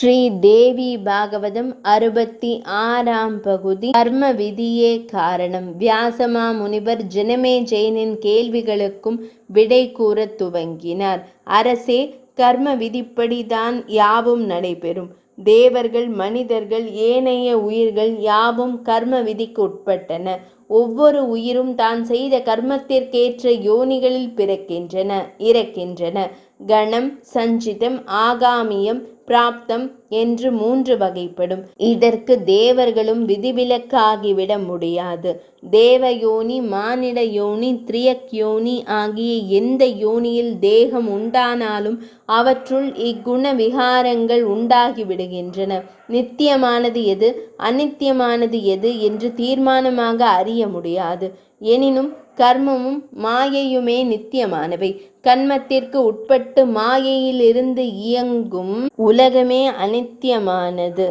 ஸ்ரீ தேவி பாகவதம் 66ஆம் பகுதி. கர்ம விதியே காரணம். வியாசமா முனிவர் ஜனமேஜயனின் கேள்விகளுக்கும் விடை கூறத் துவங்கினார். அரசே, கர்ம விதிப்படிதான் யாவும் நடைபெறும். தேவர்கள், மனிதர்கள், ஏனைய உயிர்கள் யாவும் கர்ம விதிக்கு உட்பட்டன. ஒவ்வொரு உயிரும் தான் செய்த கர்மத்திற்கேற்ற யோனிகளில் பிறக்கின்றன, இறக்கின்றன. கணம், சஞ்சிதம், ஆகாமியம், பிராப்தம் என்று 3 வகைப்படும். இதற்கு தேவர்களும் விதிவிலக்காகிவிட முடியாது. தேவயோனி, மானிட யோனி, திரியக் யோனி ஆகிய எந்த யோனியில் தேகம் உண்டானாலும் அவற்றுள் இக்குண விகாரங்கள் உண்டாகிவிடுகின்றன. நித்தியமானது எது, அநித்தியமானது எது என்று தீர்மானமாக அறிய முடியாது. எனினும் கர்மமும் மாயையுமே நித்தியமானவை. கர்மத்திற்கு உட்பட்டு மாயையிலிருந்து இயங்கும் உலகமே அநித்தியமானது.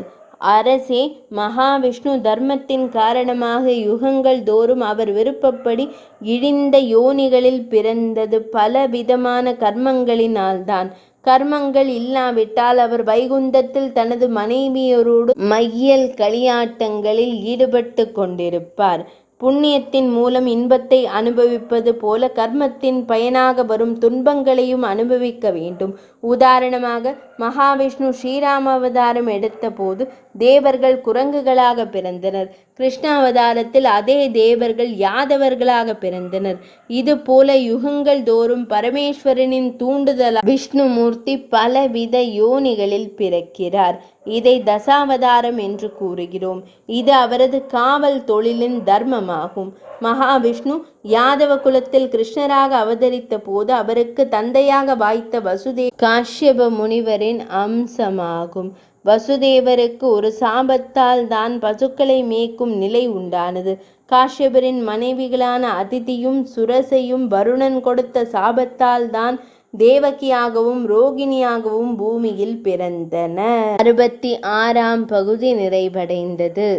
அரசே, மகாவிஷ்ணு தர்மத்தின் காரணமாக யுகங்கள் தோறும் அவர் விருப்பப்படி இழிந்த யோனிகளில் பிறந்தது பலவிதமான கர்மங்களினால்தான். கர்மங்கள் இல்லாவிட்டால் அவர் வைகுந்தத்தில் தனது மனைவியரோடு மையல் களியாட்டங்களில் ஈடுபட்டு கொண்டிருப்பார். புண்ணியத்தின் மூலம் இன்பத்தை அனுபவிப்பது போல கர்மத்தின் பயனாக வரும் துன்பங்களையும் அனுபவிக்க வேண்டும். உதாரணமாக, மகாவிஷ்ணு ஸ்ரீராம எடுத்த போது தேவர்கள் குரங்குகளாக பிறந்தனர். கிருஷ்ண அவதாரத்தில் அதே தேவர்கள் யாதவர்களாக பிறந்தனர். இது போல யுகங்கள் தோறும் பரமேஸ்வரனின் தூண்டுதலால் விஷ்ணுமூர்த்தி பலவித யோனிகளில் பிறக்கிறார். இதை தசாவதாரம் என்று கூறுகிறோம். இது அவரது காவல் தொழிலின் தர்மமாகும். மகாவிஷ்ணு யாதவ குலத்தில் கிருஷ்ணராக அவதரித்த போது அவருக்கு தந்தையாக வாய்த்த வசுதேவர் காஷ்யப முனிவரின் அம்சமாகும். வசுதேவருக்கு ஒரு சாபத்தால் தான் பசுக்களை மேய்க்கும் நிலை உண்டானது. காஷ்யபரின் மனைவிகளான அதிதியும் சுரசையும் வருணன் கொடுத்த சாபத்தால் தான் தேவகியாகவும் ரோகிணியாகவும் பூமியில் பிறந்தனர். 66ஆம் பகுதி நிறைவடைந்தது.